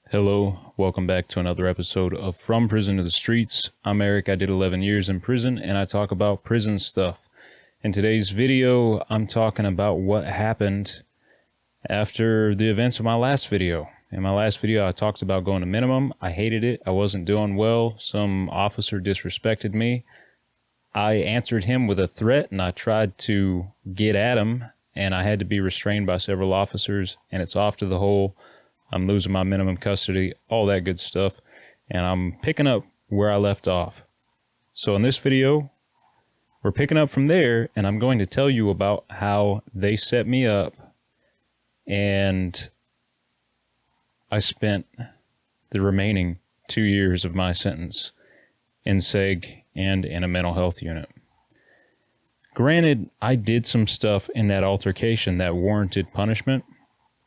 Hello, welcome back to another episode of From Prison to the Streets. I'm Eric, I did 11 years in prison, and I talk about prison stuff. In today's video, I'm talking about what happened after the events of my last video. In my last video, I talked about going to minimum. I hated it. I wasn't doing well. Some officer disrespected me. I answered him with a threat, and I tried to get at him, and I had to be restrained by several officers, and it's off to the hole. I'm losing my minimum custody, all that good stuff, and I'm picking up where I left off. So in this video, we're picking up from there, and I'm going to tell you about how they set me up, and I spent the remaining 2 years of my sentence in seg and in a mental health unit. Granted, I did some stuff in that altercation that warranted punishment,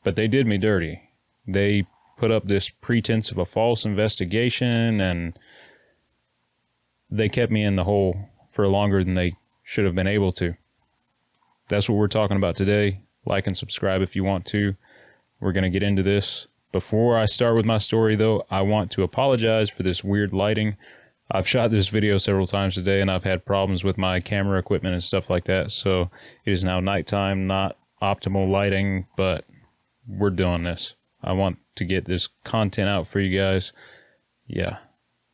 but they did me dirty. They put up this pretense of a false investigation, and they kept me in the hole for longer than they should have been able to. That's what we're talking about today. Like and subscribe if you want to. We're going to get into this. Before I start with my story, though, I want to apologize for this weird lighting. I've shot this video several times today, and I've had problems with my camera equipment and stuff like that, so it is now nighttime, not optimal lighting, but we're doing this. I want to get this content out for you guys. Yeah.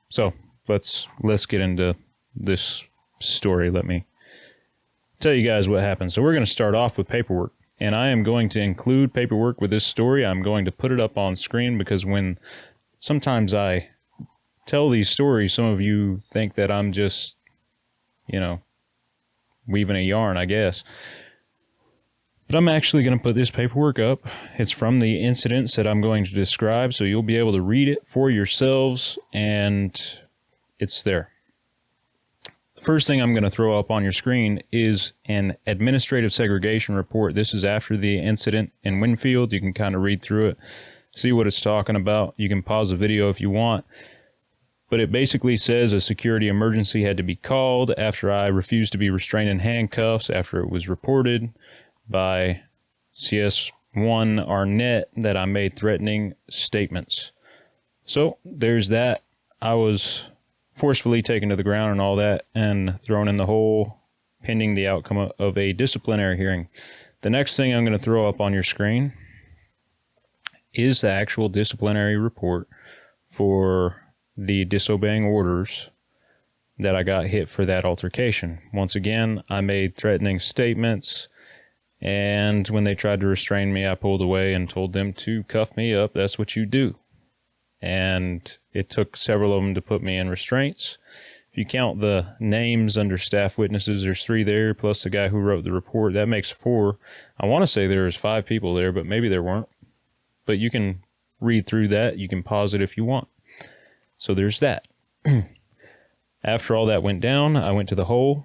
So let's get into this story. Let me tell you guys what happened. So we're going to start off with paperwork, and I am going to include paperwork with this story. I'm going to put it up on screen because when sometimes I tell these stories, some of you think that I'm just, weaving a yarn, I guess. But I'm actually going to put this paperwork up. It's from the incidents that I'm going to describe, so you'll be able to read it for yourselves, and it's there. The first thing I'm going to throw up on your screen is an administrative segregation report. This is after the incident in Winfield. You can kind of read through it, see what it's talking about. You can pause the video if you want. But it basically says a security emergency had to be called after I refused to be restrained in handcuffs after it was reported by CS1 Arnett that I made threatening statements. So there's that. I was forcefully taken to the ground and all that and thrown in the hole pending the outcome of a disciplinary hearing. The next thing I'm going to throw up on your screen is the actual disciplinary report for the disobeying orders that I got hit for that altercation. Once again, I made threatening statements, and when they tried to restrain me, I pulled away and told them to cuff me up. That's what you do. And it took several of them to put me in restraints. If you count the names under staff witnesses, there's 3 there, plus the guy who wrote the report. That makes 4. I want to say there was 5 people there, but maybe there weren't. But you can read through that. You can pause it if you want. So there's that. After all that went down, I went to the hole,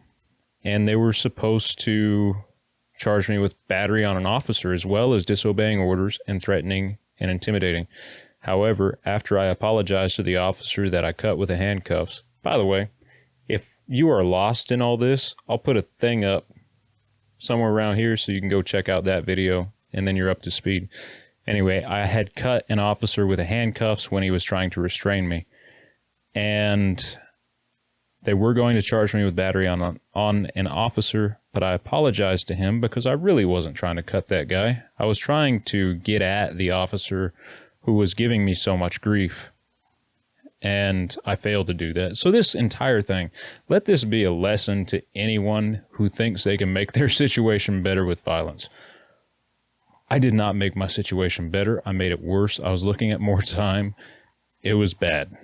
and they were supposed to charge me with battery on an officer as well as disobeying orders and threatening and intimidating. However, after I apologized to the officer that I cut with the handcuffs, by the way, if you are lost in all this, I'll put a thing up somewhere around here so you can go check out that video and then you're up to speed. Anyway, I had cut an officer with the handcuffs when he was trying to restrain me, and they were going to charge me with battery on an officer, but I apologized to him because I really wasn't trying to cut that guy. I was trying to get at the officer who was giving me so much grief, and I failed to do that. So this entire thing, let this be a lesson to anyone who thinks they can make their situation better with violence. I did not make my situation better. I made it worse. I was looking at more time. It was bad,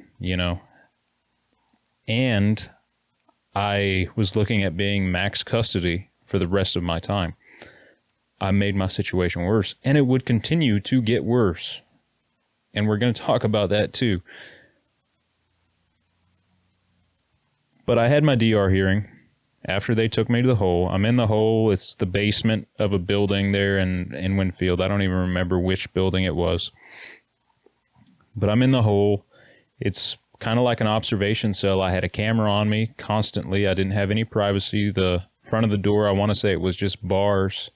And I was looking at being max custody for the rest of my time. I made my situation worse, and it would continue to get worse. And we're going to talk about that too. But I had my DR hearing after they took me to the hole. I'm in the hole. It's the basement of a building there in Winfield. I don't even remember which building it was. But I'm in the hole. It's kind of like an observation cell. I had a camera on me constantly. I didn't have any privacy. The front of the door, I want to say it was just bars.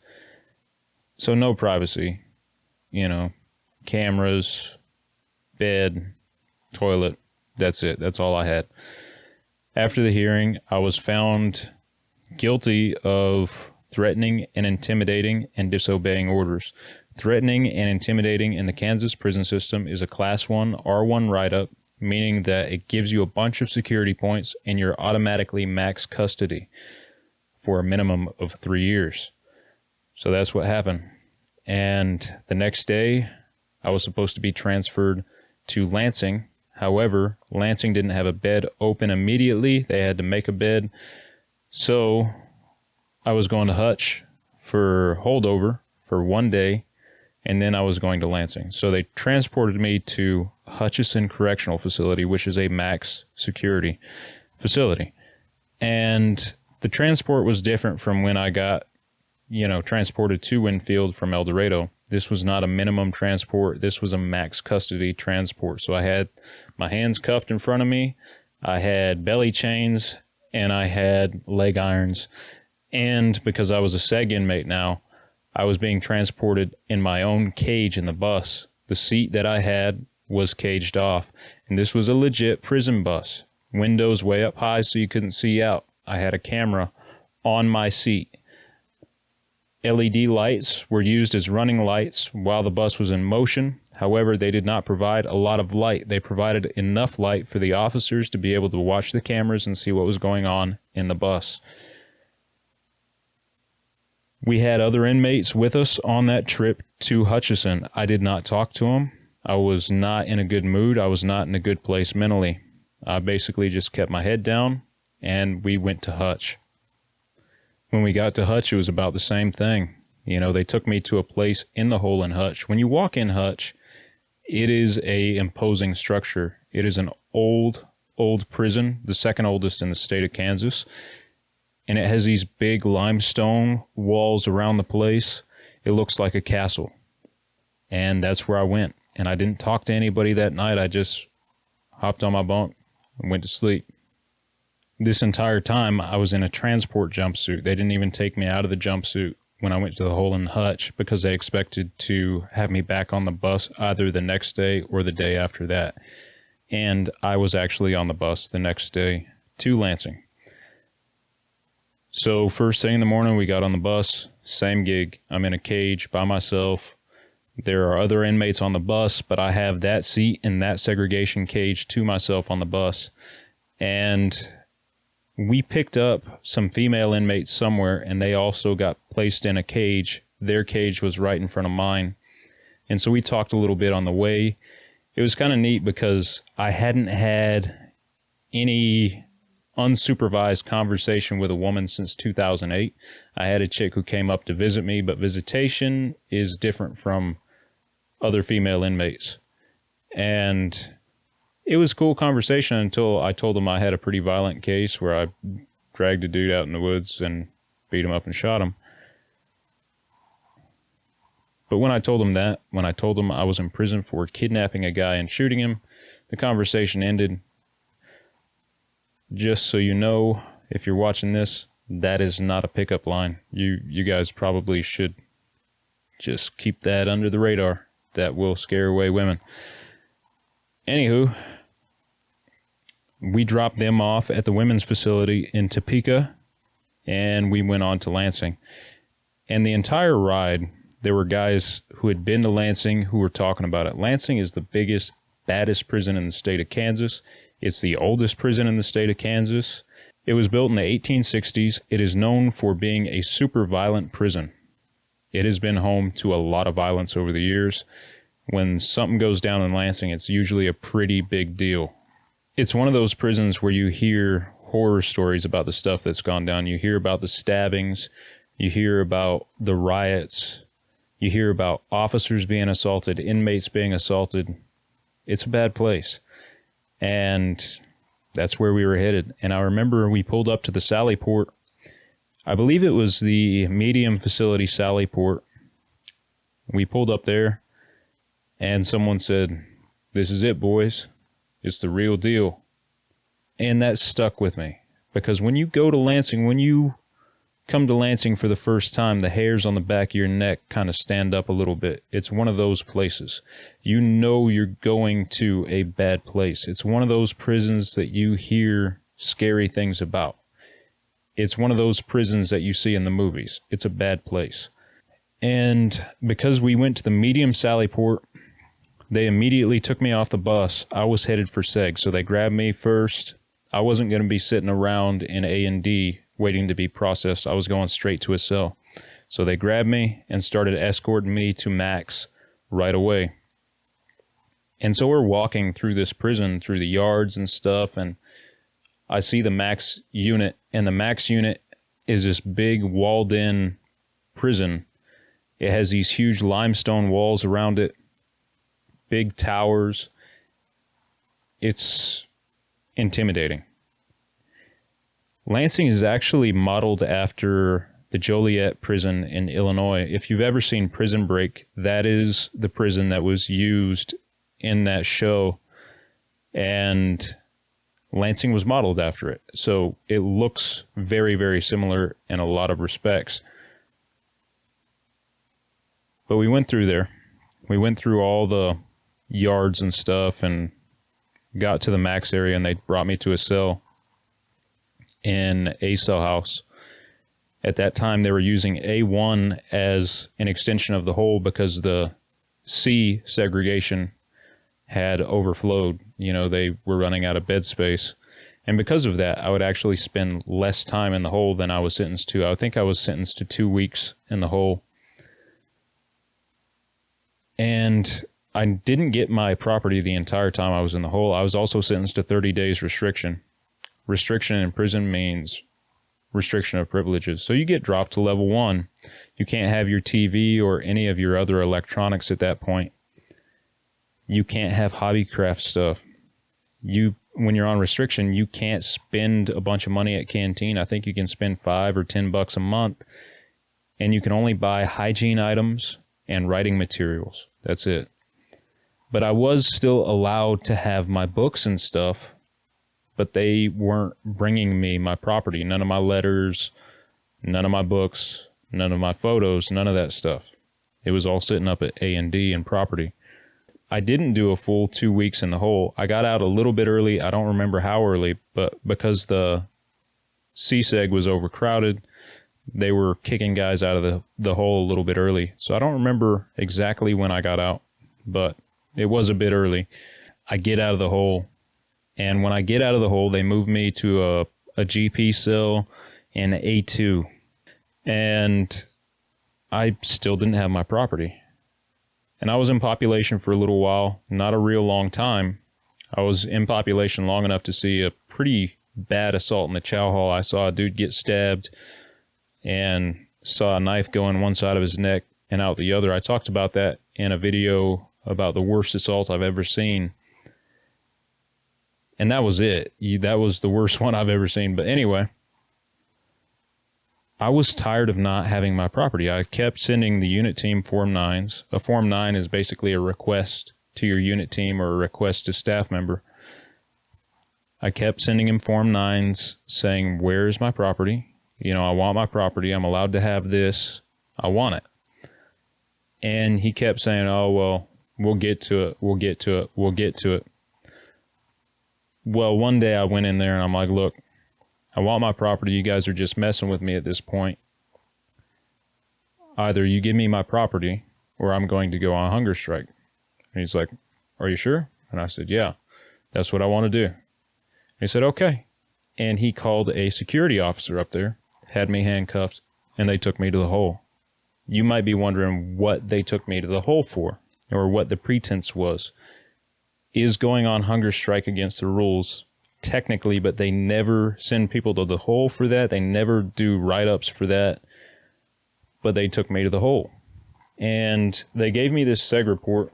So no privacy, cameras, bed, toilet. That's it. That's all I had. After the hearing, I was found guilty of threatening and intimidating and disobeying orders. Threatening and intimidating in the Kansas prison system is a Class 1 R1 write-up, meaning that it gives you a bunch of security points and you're automatically max custody for a minimum of 3 years. So that's what happened. And the next day, I was supposed to be transferred to Lansing. However, Lansing didn't have a bed open immediately. They had to make a bed. So I was going to Hutch for holdover for 1 day, and then I was going to Lansing. So they transported me to Hutchinson Correctional Facility, which is a max security facility. And the transport was different from when I got, transported to Winfield from El Dorado. This was not a minimum transport. This was a max custody transport. So I had my hands cuffed in front of me. I had belly chains and I had leg irons. And because I was a seg inmate now, I was being transported in my own cage in the bus. The seat that I had was caged off. And this was a legit prison bus. Windows way up high so you couldn't see out. I had a camera on my seat. LED lights were used as running lights while the bus was in motion. However, they did not provide a lot of light. They provided enough light for the officers to be able to watch the cameras and see what was going on in the bus. We had other inmates with us on that trip to Hutchinson. I did not talk to them. I was not in a good mood. I was not in a good place mentally. I basically just kept my head down and we went to Hutch. When we got to Hutch, it was about the same thing. They took me to a place in the hole in Hutch. When you walk in Hutch, it is a imposing structure. It is an old prison, the second oldest in the state of Kansas. And it has these big limestone walls around the place. It looks like a castle. And that's where I went. And I didn't talk to anybody that night. I just hopped on my bunk and went to sleep. This entire time, I was in a transport jumpsuit. They didn't even take me out of the jumpsuit when I went to the hole in Hutch because they expected to have me back on the bus either the next day or the day after that. And I was actually on the bus the next day to Lansing. So first thing in the morning, we got on the bus, same gig. I'm in a cage by myself. There are other inmates on the bus, but I have that seat and that segregation cage to myself on the bus. And we picked up some female inmates somewhere, and they also got placed in a cage. Their cage was right in front of mine. And so we talked a little bit on the way. It was kind of neat because I hadn't had any unsupervised conversation with a woman since 2008. I had a chick who came up to visit me, but visitation is different from other female inmates. And it was a cool conversation until I told him I had a pretty violent case where I dragged a dude out in the woods and beat him up and shot him. But when I told him I was in prison for kidnapping a guy and shooting him, the conversation ended. Just so you know, if you're watching this, that is not a pickup line. You guys probably should just keep that under the radar. That will scare away women. Anywho, we dropped them off at the women's facility in Topeka, and we went on to Lansing. And the entire ride, there were guys who had been to Lansing who were talking about it. Lansing is the biggest, baddest prison in the state of Kansas. It's the oldest prison in the state of Kansas. It was built in the 1860s. It is known for being a super violent prison. It has been home to a lot of violence over the years. When something goes down in Lansing, it's usually a pretty big deal. It's one of those prisons where you hear horror stories about the stuff that's gone down. You hear about the stabbings. You hear about the riots. You hear about officers being assaulted, inmates being assaulted. It's a bad place. And that's where we were headed. And I remember we pulled up to the Sally Port. I believe it was the medium facility Sally Port. We pulled up there and someone said, "This is it, boys. It's the real deal." And that stuck with me because when you go to Lansing, when you come to Lansing for the first time, the hairs on the back of your neck kind of stand up a little bit. It's one of those places. You know you're going to a bad place. It's one of those prisons that you hear scary things about. It's one of those prisons that you see in the movies. It's a bad place. And because we went to the medium Sallyport, they immediately took me off the bus. I was headed for seg, so they grabbed me first. I wasn't going to be sitting around in A&D waiting to be processed. I was going straight to a cell. So they grabbed me and started escorting me to Max right away. And so we're walking through this prison, through the yards and stuff, and I see the Max unit, and the Max unit is this big walled-in prison. It has these huge limestone walls around it, big towers. It's intimidating. Lansing is actually modeled after the Joliet prison in Illinois. If you've ever seen Prison Break, that is the prison that was used in that show, and Lansing was modeled after it. So it looks very, very similar in a lot of respects. But we went through there. We went through all the yards and stuff and got to the Max area, and they brought me to a cell in a cell house. At that time, they were using A1 as an extension of the whole because the C segregation had overflowed. You know, they were running out of bed space. And because of that, I would actually spend less time in the hole than I was sentenced to. I think I was sentenced to 2 weeks in the hole. And I didn't get my property the entire time I was in the hole. I was also sentenced to 30 days restriction. Restriction in prison means restriction of privileges. So you get dropped to level 1. You can't have your TV or any of your other electronics at that point. You can't have hobbycraft stuff. When you're on restriction, you can't spend a bunch of money at canteen. I think you can spend $5 or $10 a month, and you can only buy hygiene items and writing materials. That's it. But I was still allowed to have my books and stuff, but they weren't bringing me my property. None of my letters, none of my books, none of my photos, none of that stuff. It was all sitting up at A&D and property. I didn't do a full 2 weeks in the hole. I got out a little bit early. I don't remember how early, but because the CSEG was overcrowded, they were kicking guys out of the hole a little bit early. So I don't remember exactly when I got out, but it was a bit early. I get out of the hole, and when I get out of the hole, they move me to a GP cell in A2, and I still didn't have my property. And I was in population for a little while, not a real long time. I was in population long enough to see a pretty bad assault in the chow hall. I saw a dude get stabbed and saw a knife go in one side of his neck and out the other. I talked about that in a video about the worst assault I've ever seen. And that was it. That was the worst one I've ever seen. But anyway, I was tired of not having my property. I kept sending the unit team Form 9s. A Form 9 is basically a request to your unit team or a request to staff member. I kept sending him Form 9s saying, where's my property? You know, I want my property. I'm allowed to have this. I want it. And he kept saying, oh, well, we'll get to it. We'll get to it. We'll get to it. Well, one day I went in there and I'm like, look, I want my property. You guys are just messing with me at this point. Either you give me my property or I'm going to go on hunger strike. And he's like, are you sure? And I said, yeah, that's what I want to do. And he said, okay. And he called a security officer up there, had me handcuffed, and they took me to the hole. You might be wondering what they took me to the hole for, or what the pretense was. Is going on hunger strike against the rules? Technically, but they never send people to the hole for that. They never do write-ups for that. But they took me to the hole. And they gave me this seg report.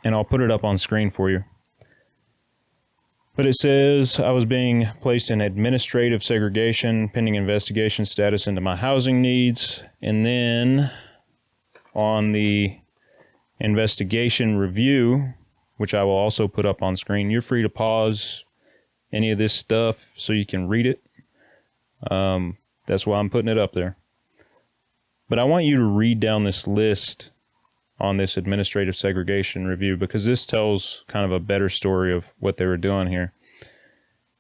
And I'll put it up on screen for you. But it says I was being placed in administrative segregation, pending investigation status into my housing needs. And then on the investigation review, which I will also put up on screen. You're free to pause any of this stuff so you can read it. That's why I'm putting it up there. But I want you to read down this list on this administrative segregation review, because this tells kind of a better story of what they were doing here.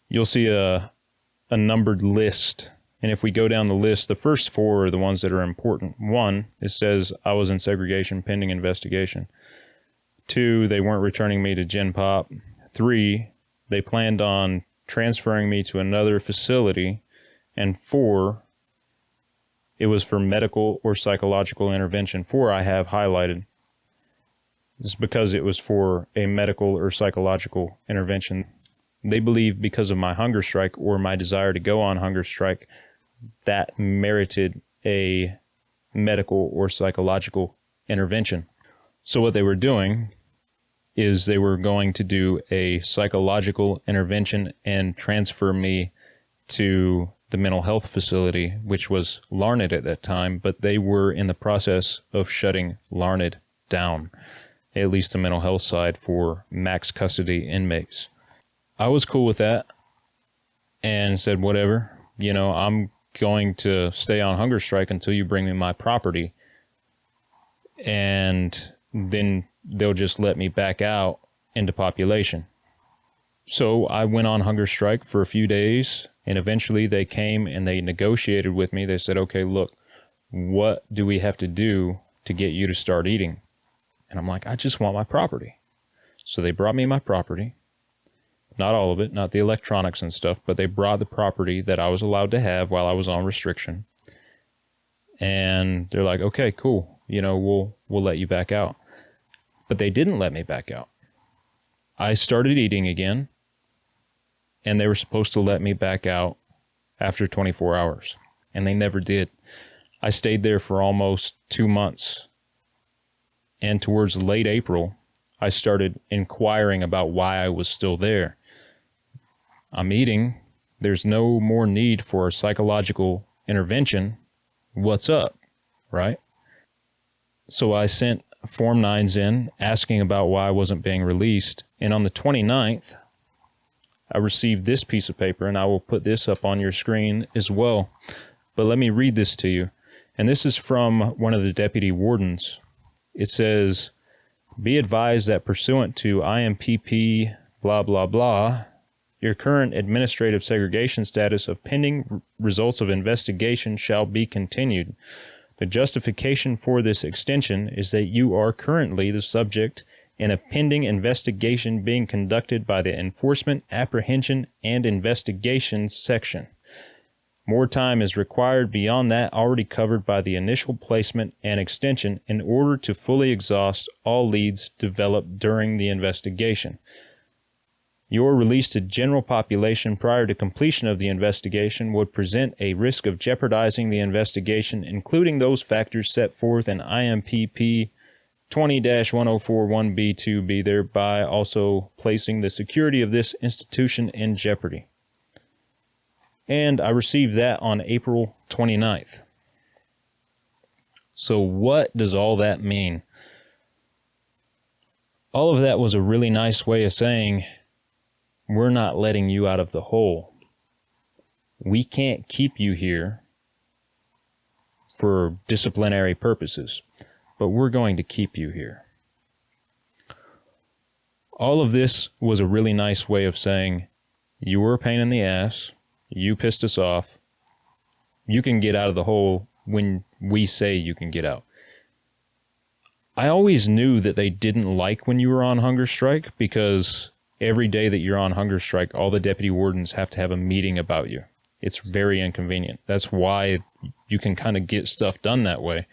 You'll see a numbered list. And if we go down the list, the first four are the ones that are important. 1, it says I was in segregation pending investigation. 2, they weren't returning me to Gen Pop. 3, they planned on transferring me to another facility. And 4, it was for medical or psychological intervention. 4 I have highlighted. It's because it was for a medical or psychological intervention. They believe because of my hunger strike or my desire to go on hunger strike, that merited a medical or psychological intervention. So what they were doing is they were going to do a psychological intervention and transfer me to the mental health facility, which was Larned at that time, but they were in the process of shutting Larned down, at least the mental health side for max custody inmates. I was cool with that and said, whatever, I'm going to stay on hunger strike until you bring me my property, and then they'll just let me back out into population. So I went on hunger strike for a few days, and eventually they came and they negotiated with me. They said, okay, look, what do we have to do to get you to start eating? And I'm like, I just want my property. So they brought me my property. Not all of it, not the electronics and stuff, but they brought the property that I was allowed to have while I was on restriction. And they're like, okay, cool. We'll let you back out. But they didn't let me back out. I started eating again, and they were supposed to let me back out after 24 hours. And they never did. I stayed there for almost 2 months. And towards late April, I started inquiring about why I was still there. I'm eating. There's no more need for a psychological intervention. What's up, right? So I sent Form 9s in asking about why I wasn't being released. And on the 29th, I received this piece of paper, and I will put this up on your screen as well. But let me read this to you. And this is from one of the deputy wardens. It says, be advised that pursuant to IMPP blah, blah, blah, your current administrative segregation status of pending results of investigation shall be continued. The justification for this extension is that you are currently the subject in a pending investigation being conducted by the Enforcement, Apprehension, and Investigations section. More time is required beyond that already covered by the initial placement and extension in order to fully exhaust all leads developed during the investigation. Your release to general population prior to completion of the investigation would present a risk of jeopardizing the investigation, including those factors set forth in IMPP 20-1041B2B, thereby also placing the security of this institution in jeopardy. And I received that on April 29th. So what does all that mean? All of that was a really nice way of saying, we're not letting you out of the hole. We can't keep you here for disciplinary purposes, but we're going to keep you here. All of this was a really nice way of saying, you were a pain in the ass, you pissed us off, you can get out of the hole when we say you can get out. I always knew that they didn't like when you were on hunger strike, because every day that you're on hunger strike, all the deputy wardens have to have a meeting about you. It's very inconvenient. That's why you can kind of get stuff done that way.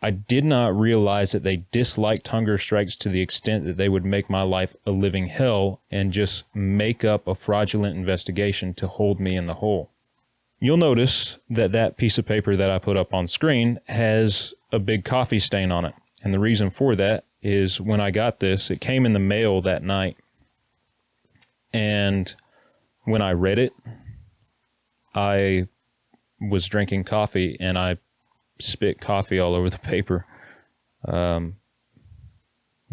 I did not realize that they disliked hunger strikes to the extent that they would make my life a living hell and just make up a fraudulent investigation to hold me in the hole. You'll notice that that piece of paper that I put up on screen has a big coffee stain on it. And the reason for that is when I got this, it came in the mail that night. And when I read it, I was drinking coffee and I spit coffee all over the paper.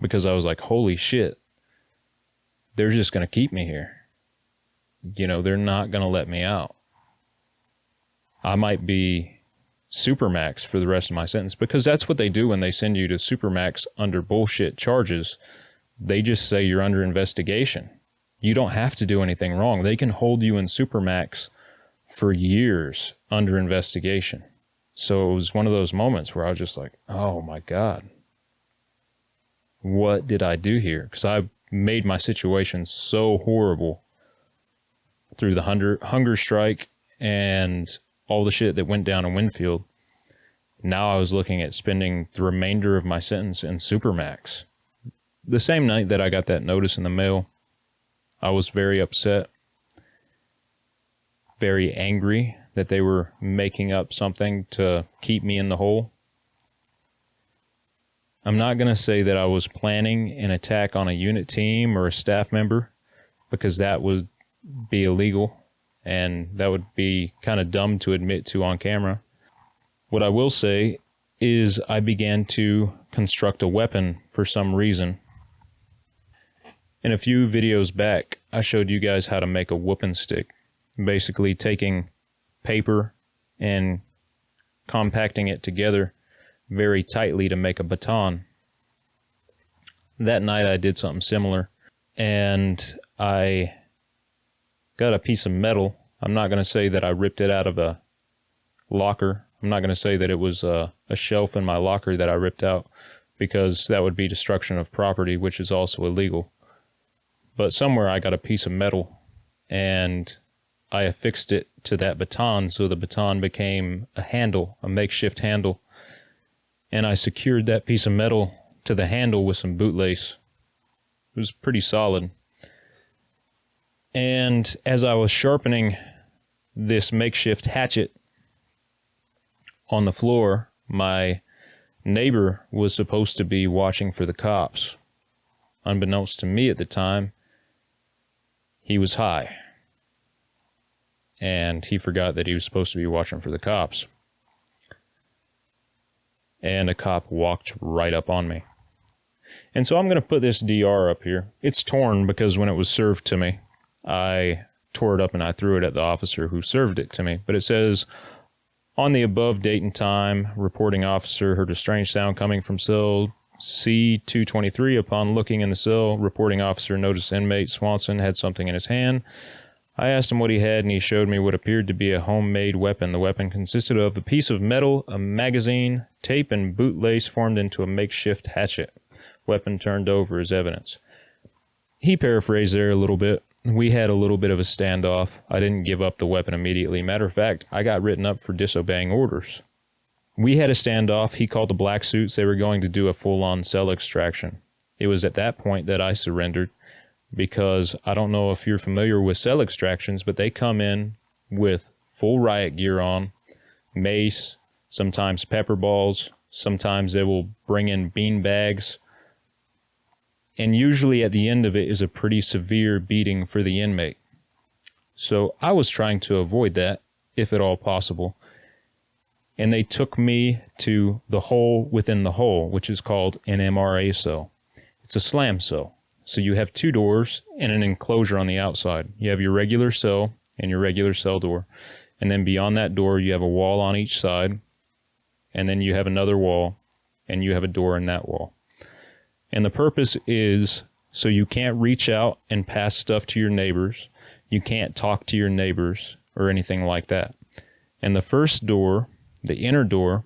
Because I was like, holy shit, they're just going to keep me here. They're not going to let me out. I might be supermax for the rest of my sentence, because that's what they do when they send you to supermax under bullshit charges. They just say you're under investigation. You don't have to do anything wrong. They can hold you in supermax for years under investigation. So it was one of those moments where I was just like, oh my God, what did I do here? Because I made my situation so horrible through the hunger strike and all the shit that went down in Winfield. Now I was looking at spending the remainder of my sentence in supermax. The same night that I got that notice in the mail, I was very upset, very angry that they were making up something to keep me in the hole. I'm not going to say that I was planning an attack on a unit team or a staff member, because that would be illegal and that would be kind of dumb to admit to on camera. What I will say is I began to construct a weapon for some reason. In a few videos back, I showed you guys how to make a whooping stick. Basically taking paper and compacting it together very tightly to make a baton. That night I did something similar, and I got a piece of metal. I'm not going to say that I ripped it out of a locker. I'm not going to say that it was a shelf in my locker that I ripped out, because that would be destruction of property, which is also illegal. But somewhere I got a piece of metal, and I affixed it to that baton, so the baton became a handle, a makeshift handle. And I secured that piece of metal to the handle with some bootlace. It was pretty solid. And as I was sharpening this makeshift hatchet on the floor, my neighbor was supposed to be watching for the cops. Unbeknownst to me at the time, he was high. And he forgot that he was supposed to be watching for the cops. And a cop walked right up on me. And so I'm going to put this DR up here. It's torn because when it was served to me, I tore it up and I threw it at the officer who served it to me. But it says, on the above date and time, reporting officer heard a strange sound coming from cell C-223. Upon looking in the cell, reporting officer noticed inmate Swanson had something in his hand. I asked him what he had, and he showed me what appeared to be a homemade weapon. The weapon consisted of a piece of metal, a magazine, tape, and bootlace formed into a makeshift hatchet. Weapon turned over as evidence. He paraphrased there a little bit. We had a little bit of a standoff. I didn't give up the weapon immediately. Matter of fact, I got written up for disobeying orders. We had a standoff. He called the black suits. They were going to do a full-on cell extraction. It was at that point that I surrendered, because I don't know if you're familiar with cell extractions, but they come in with full riot gear on, mace, sometimes pepper balls, sometimes they will bring in bean bags, and usually at the end of it is a pretty severe beating for the inmate. So I was trying to avoid that, if at all possible. And they took me to the hole within the hole, which is called an MRA cell. It's a slam cell. So you have two doors and an enclosure on the outside. You have your regular cell and your regular cell door. And then beyond that door, you have a wall on each side. And then you have another wall, and you have a door in that wall. And the purpose is so you can't reach out and pass stuff to your neighbors. You can't talk to your neighbors or anything like that. And the first door, the inner door,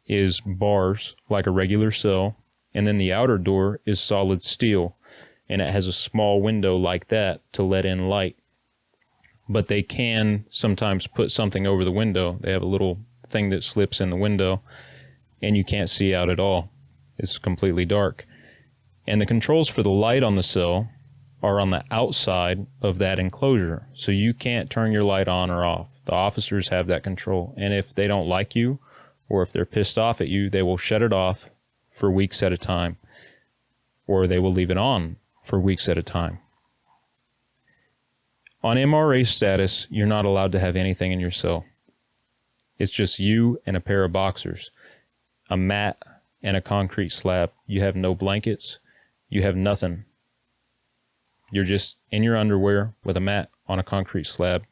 is bars like a regular cell. And then the outer door is solid steel. And it has a small window like that to let in light. But they can sometimes put something over the window. They have a little thing that slips in the window, and you can't see out at all. It's completely dark. And the controls for the light on the cell are on the outside of that enclosure. So you can't turn your light on or off. The officers have that control. And if they don't like you, or if they're pissed off at you, they will shut it off for weeks at a time. Or they will leave it on for weeks at a time. On MRA status, you're not allowed to have anything in your cell. It's just you and a pair of boxers, a mat, and a concrete slab. You have no blankets. You have nothing. You're just in your underwear with a mat on a concrete slab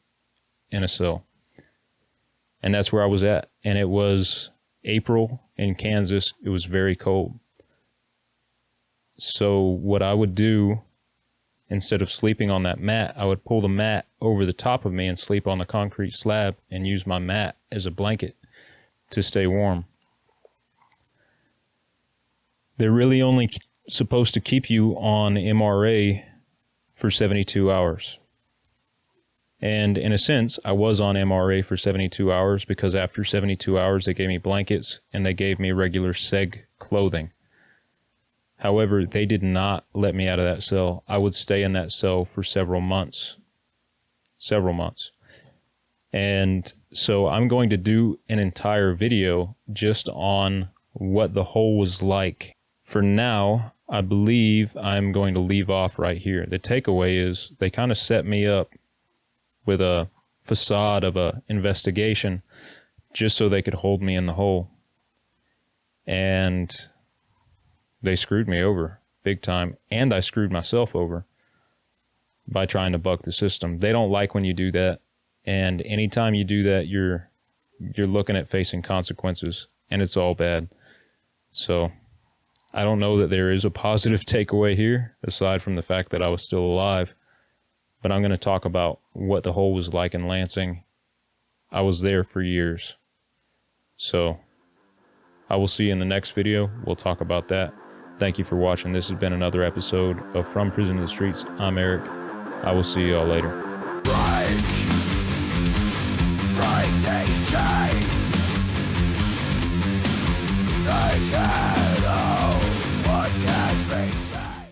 in a cell. And that's where I was at. And it was April in Kansas. It was very cold. So what I would do, instead of sleeping on that mat, I would pull the mat over the top of me and sleep on the concrete slab and use my mat as a blanket to stay warm. They're really only supposed to keep you on MRA for 72 hours. And in a sense, I was on MRA for 72 hours because after 72 hours, they gave me blankets and they gave me regular seg clothing. However, they did not let me out of that cell. I would stay in that cell for several months. And so I'm going to do an entire video just on what the hole was like. For now, I believe I'm going to leave off right here. The takeaway is they kind of set me up with a facade of a investigation just so they could hold me in the hole. And they screwed me over big time, and I screwed myself over by trying to buck the system. They don't like when you do that, and anytime you do that, you're looking at facing consequences, and it's all bad. So I don't know that there is a positive takeaway here, aside from the fact that I was still alive, but I'm going to talk about what the hole was like in Lansing. I was there for years. So I will see you in the next video. We'll talk about that. Thank you for watching. This has been another episode of From Prison to the Streets. I'm Eric. I will see you all later. Break these chains.